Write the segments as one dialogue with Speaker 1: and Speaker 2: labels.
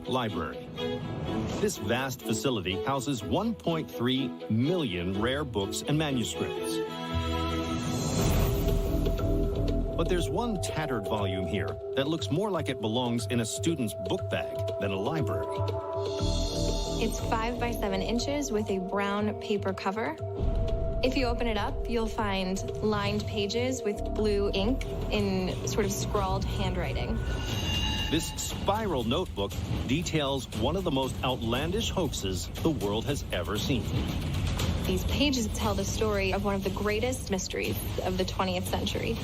Speaker 1: Library. This vast facility houses 1.3 million rare books and manuscripts. But there's one tattered volume here that looks more like it belongs in a student's book bag than a library.
Speaker 2: It's 5 by 7 inches with a brown paper cover. If you open it up, you'll find lined pages with blue ink in sort of scrawled handwriting.
Speaker 1: This spiral notebook details one of the most outlandish hoaxes the world has ever seen.
Speaker 2: These pages tell the story of one of the greatest mysteries of the 20th century.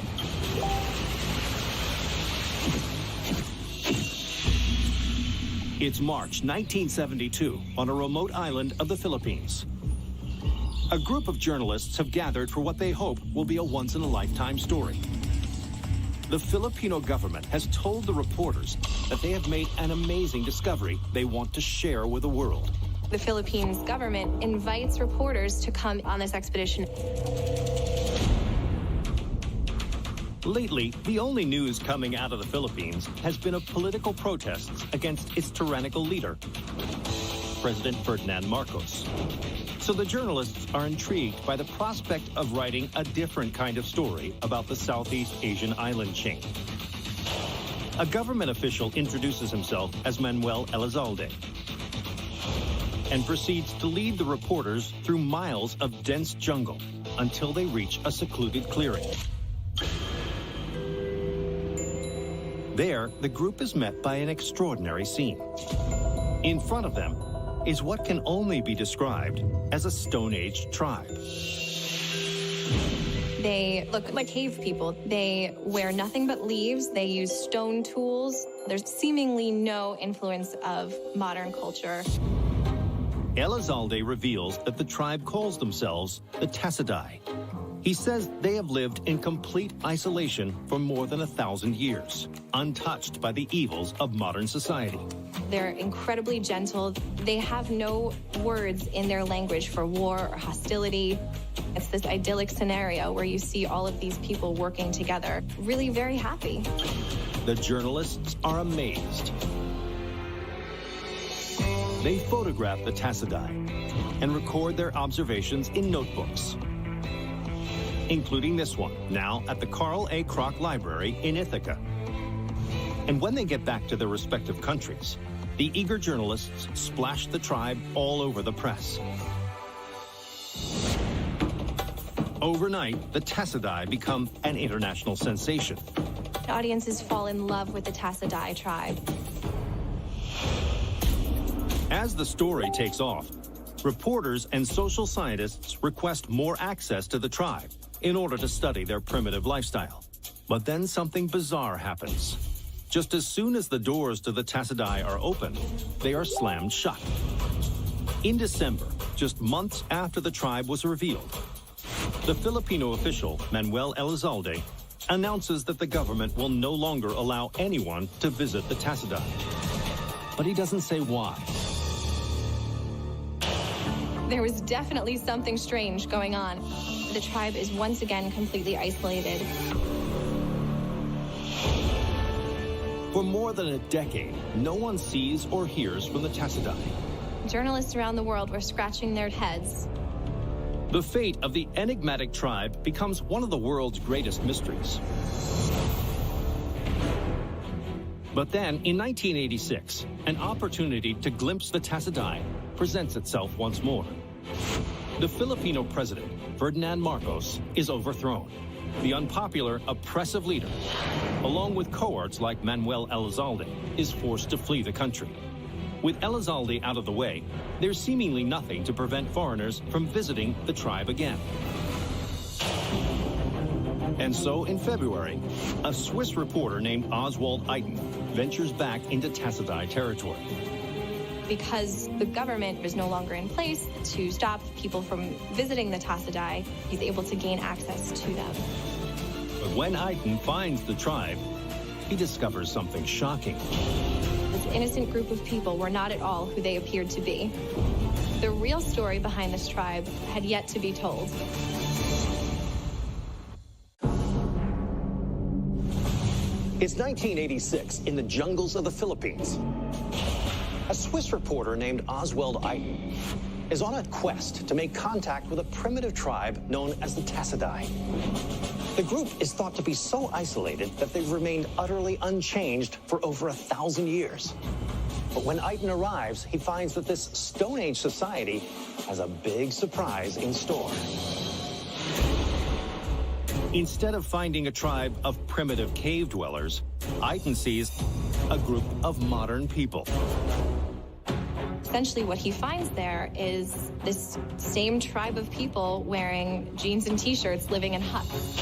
Speaker 1: It's March 1972 on a remote island of the Philippines. A group of journalists have gathered for what they hope will be a once-in-a-lifetime story. The Filipino government has told the reporters that they have made an amazing discovery they want to share with the world.
Speaker 2: The Philippines government invites reporters to come on this expedition.
Speaker 1: Lately, the only news coming out of the Philippines has been of political protests against its tyrannical leader, President Ferdinand Marcos. So the journalists are intrigued by the prospect of writing a different kind of story about the Southeast Asian island chain. A government official introduces himself as Manuel Elizalde and proceeds to lead the reporters through miles of dense jungle until they reach a secluded clearing. There, the group is met by an extraordinary scene. In front of them is what can only be described as a Stone Age tribe.
Speaker 2: They look like cave people. They wear nothing but leaves. They use stone tools. There's seemingly no influence of modern culture.
Speaker 1: Elizalde reveals that the tribe calls themselves the Tasaday. He says they have lived in complete isolation for more than 1,000 years, untouched by the evils of modern society.
Speaker 2: They're incredibly gentle. They have no words in their language for war or hostility. It's this idyllic scenario where you see all of these people working together, really very happy.
Speaker 1: The journalists are amazed. They photograph the Tasaday and record their observations in notebooks, including this one, now at the Carl A. Kroc Library in Ithaca. And when they get back to their respective countries, the eager journalists splash the tribe all over the press. Overnight, the Tasaday become an international sensation.
Speaker 2: Audiences fall in love with the Tasaday tribe.
Speaker 1: As the story takes off, reporters and social scientists request more access to the tribe in order to study their primitive lifestyle. But then something bizarre happens. Just as soon as the doors to the Tasaday are open, they are slammed shut. In December, just months after the tribe was revealed, the Filipino official, Manuel Elizalde, announces that the government will no longer allow anyone to visit the Tasaday. But he doesn't say why.
Speaker 2: There was definitely something strange going on. The tribe is once again completely isolated.
Speaker 1: For more than a decade, no one sees or hears from the Tasaday.
Speaker 2: Journalists around the world were scratching their heads.
Speaker 1: The fate of the enigmatic tribe becomes one of the world's greatest mysteries. But then, in 1986, an opportunity to glimpse the Tasaday presents itself once more. The Filipino president, Ferdinand Marcos, is overthrown. The unpopular, oppressive leader, along with cohorts like Manuel Elizalde, is forced to flee the country. With Elizalde out of the way, there's seemingly nothing to prevent foreigners from visiting the tribe again. And so, in February, a Swiss reporter named Oswald Eiten ventures back into Tasaday territory.
Speaker 2: Because the government is no longer in place to stop people from visiting the Tasaday, he's able to gain access to them.
Speaker 1: But when Eiten finds the tribe, he discovers something shocking.
Speaker 2: This innocent group of people were not at all who they appeared to be. The real story behind this tribe had yet to be told.
Speaker 1: It's 1986 in the jungles of the Philippines.
Speaker 3: A Swiss reporter named Oswald Eiten is on a quest to make contact with a primitive tribe known as the Tasaday. The group is thought to be so isolated that they've remained utterly unchanged for over 1,000 years. But when Eiten arrives, he finds that this Stone Age society has a big surprise in store.
Speaker 1: Instead of finding a tribe of primitive cave dwellers, Eiten sees a group of modern people.
Speaker 2: Essentially what he finds there is this same tribe of people wearing jeans and t-shirts living in huts.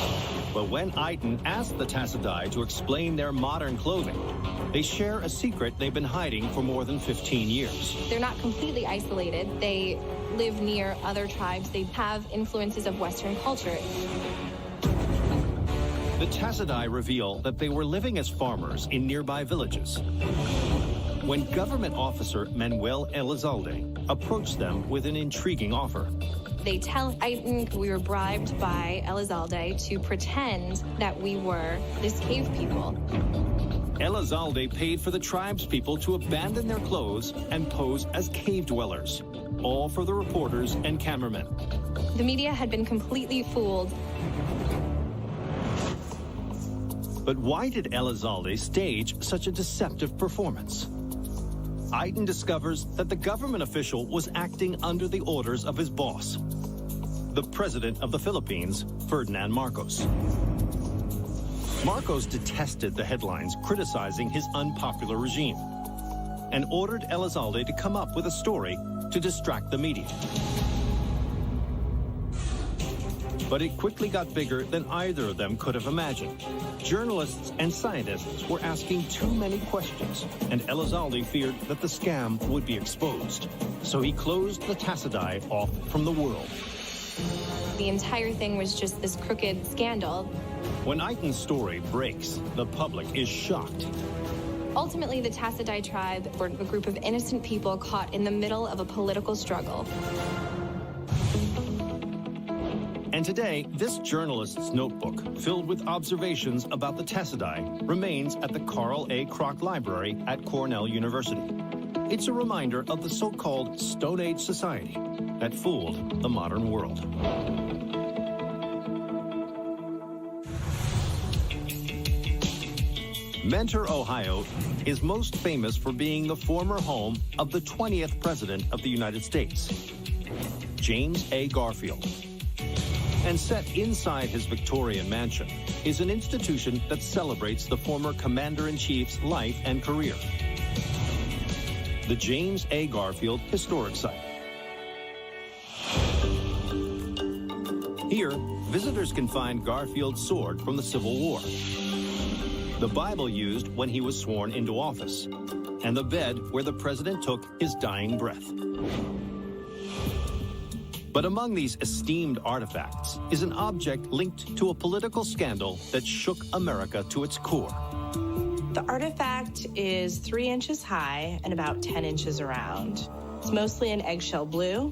Speaker 1: But when Eiten asks the Tasaday to explain their modern clothing, they share a secret they've been hiding for more than 15 years.
Speaker 2: They're not completely isolated. They live near other tribes. They have influences of Western culture.
Speaker 1: The Tasaday reveal that they were living as farmers in nearby villages when government officer Manuel Elizalde approached them with an intriguing offer.
Speaker 2: They tell Eiten we were bribed by Elizalde to pretend that we were this cave people.
Speaker 1: Elizalde paid for the tribespeople to abandon their clothes and pose as cave dwellers, all for the reporters and cameramen.
Speaker 2: The media had been completely fooled.
Speaker 1: But why did Elizalde stage such a deceptive performance? Eiten discovers that the government official was acting under the orders of his boss, the president of the Philippines, Ferdinand Marcos. Marcos detested the headlines criticizing his unpopular regime and ordered Elizalde to come up with a story to distract the media. But it quickly got bigger than either of them could have imagined. Journalists and scientists were asking too many questions, and Elizalde feared that the scam would be exposed. So he closed the Tasaday off from the world.
Speaker 2: The entire thing was just this crooked scandal.
Speaker 1: When Eiten's story breaks, the public is shocked.
Speaker 2: Ultimately, the Tasaday tribe were a group of innocent people caught in the middle of a political struggle.
Speaker 1: And today, this journalist's notebook, filled with observations about the Tasaday, remains at the Carl A. Kroc Library at Cornell University. It's a reminder of the so-called Stone Age society that fooled the modern world. Mentor, Ohio is most famous for being the former home of the 20th President of the United States, James A. Garfield. And set inside his Victorian mansion is an institution that celebrates the former Commander-in-Chief's life and career, the James A. Garfield Historic Site. Here, visitors can find Garfield's sword from the Civil War, the Bible used when he was sworn into office, and the bed where the president took his dying breath. But among these esteemed artifacts is an object linked to a political scandal that shook America to its core.
Speaker 4: The artifact is 3 inches high and about 10 inches around. It's mostly in eggshell blue,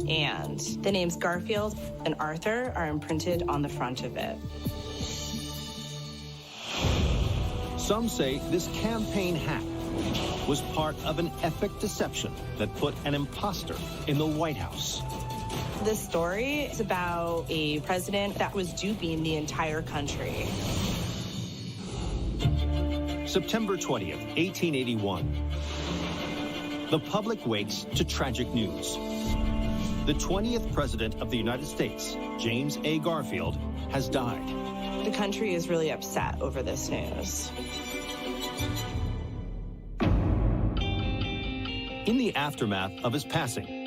Speaker 4: and the names Garfield and Arthur are imprinted on the front of it.
Speaker 1: Some say this campaign hack was part of an epic deception that put an imposter in the White House.
Speaker 4: This story is about a president that was duping the entire country.
Speaker 1: September 20th, 1881. The public wakes to tragic news. The 20th President of the United States, James A. Garfield, has died.
Speaker 4: The country is really upset over this news.
Speaker 1: In the aftermath of his passing,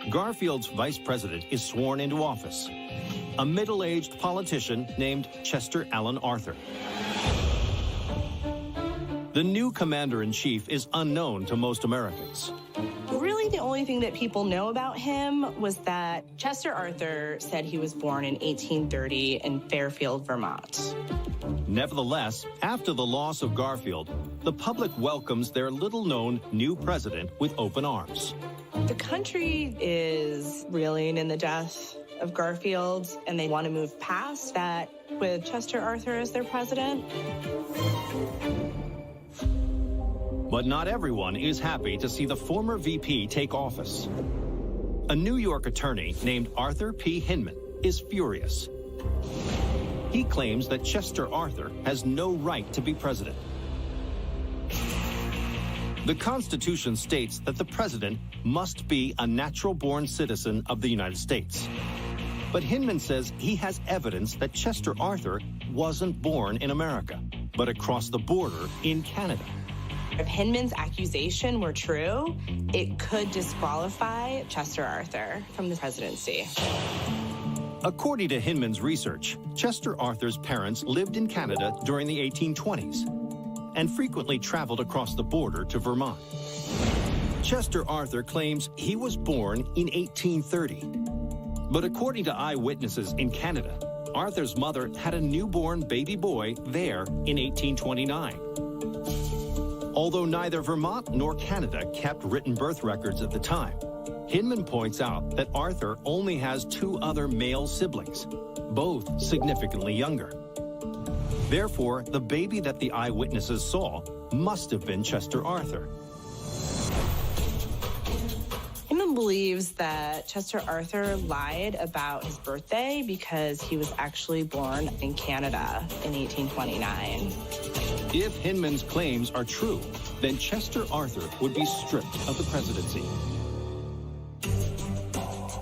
Speaker 1: Garfield's vice president is sworn into office, a middle-aged politician named Chester Alan Arthur. The new commander-in-chief is unknown to most Americans.
Speaker 4: Really, the only thing that people know about him was that Chester Arthur said he was born in 1830 in Fairfield, Vermont.
Speaker 1: Nevertheless, after the loss of Garfield, the public welcomes their little-known new president with open arms.
Speaker 4: The country is reeling in the death of Garfield, and they want to move past that with Chester Arthur as their president.
Speaker 1: But not everyone is happy to see the former VP take office. A New York attorney named Arthur P. Hinman is furious. He claims that Chester Arthur has no right to be president. The Constitution states that the president must be a natural-born citizen of the United States. But Hinman says he has evidence that Chester Arthur wasn't born in America, but across the border in Canada.
Speaker 4: If Hinman's accusation were true, it could disqualify Chester Arthur from the presidency.
Speaker 1: According to Hinman's research, Chester Arthur's parents lived in Canada during the 1820s and frequently traveled across the border to Vermont. Chester Arthur claims he was born in 1830. But according to eyewitnesses in Canada, Arthur's mother had a newborn baby boy there in 1829. Although neither Vermont nor Canada kept written birth records at the time, Hinman points out that Arthur only has 2 other male siblings, both significantly younger. Therefore, the baby that the eyewitnesses saw must have been Chester Arthur.
Speaker 4: Hinman believes that Chester Arthur lied about his birthday because he was actually born in Canada in 1829.
Speaker 1: If Hinman's claims are true, then Chester Arthur would be stripped of the presidency.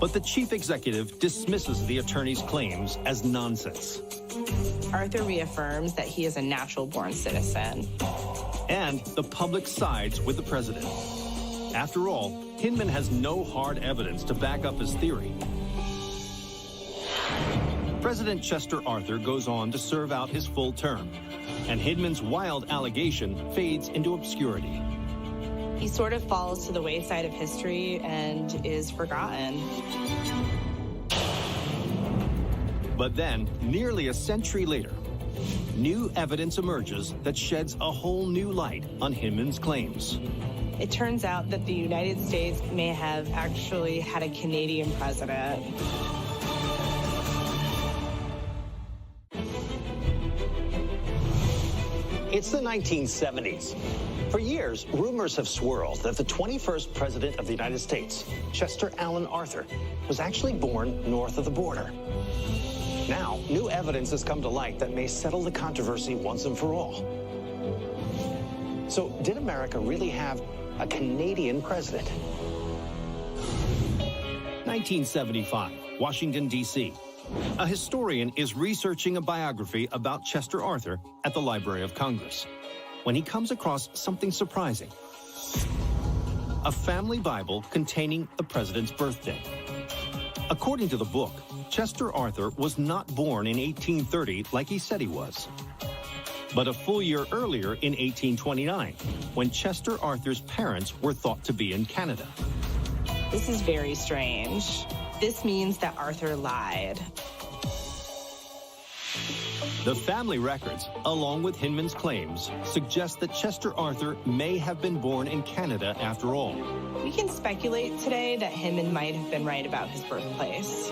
Speaker 1: But the chief executive dismisses the attorney's claims as nonsense.
Speaker 4: Arthur reaffirms that he is a natural-born citizen.
Speaker 1: And the public sides with the president. After all, Hinman has no hard evidence to back up his theory. President Chester Arthur goes on to serve out his full term, and Hinman's wild allegation fades into obscurity.
Speaker 4: He sort of falls to the wayside of history and is forgotten.
Speaker 1: But then, nearly a century later, new evidence emerges that sheds a whole new light on Hinman's claims.
Speaker 4: It turns out that the United States may have actually had a Canadian president.
Speaker 3: It's the 1970s. For years, rumors have swirled that the 21st president of the United States, Chester Alan Arthur, was actually born north of the border. Now, new evidence has come to light that may settle the controversy once and for all. So, did America really have a Canadian president?
Speaker 1: 1975, Washington, D.C. A historian is researching a biography about Chester Arthur at the Library of Congress when he comes across something surprising. A family Bible containing the president's birthday. According to the book, Chester Arthur was not born in 1830 like he said he was, but a full year earlier in 1829, when Chester Arthur's parents were thought to be in Canada.
Speaker 4: This is very strange. This means that Arthur lied.
Speaker 1: The family records, along with Hinman's claims, suggest that Chester Arthur may have been born in Canada after all.
Speaker 4: We can speculate today that Hinman might have been right about his birthplace.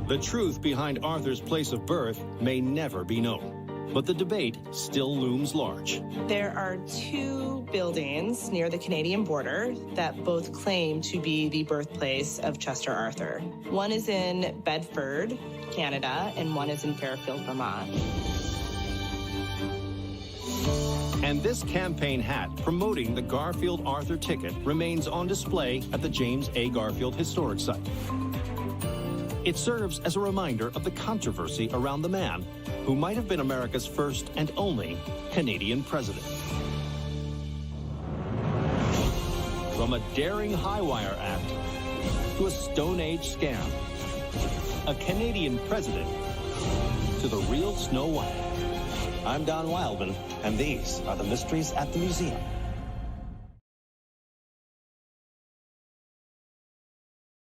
Speaker 1: The truth behind Arthur's place of birth may never be known, but the debate still looms large.
Speaker 4: There are 2 buildings near the Canadian border that both claim to be the birthplace of Chester Arthur. One is in Bedford, Canada, and one is in Fairfield, Vermont.
Speaker 1: And this campaign hat promoting the Garfield Arthur ticket remains on display at the James A. Garfield Historic Site. It serves as a reminder of the controversy around the man who might have been America's first and only Canadian president. From a daring high-wire act to a Stone Age scam, a Canadian president to the real Snow White. I'm Don Wildman, and these are the mysteries at the museum.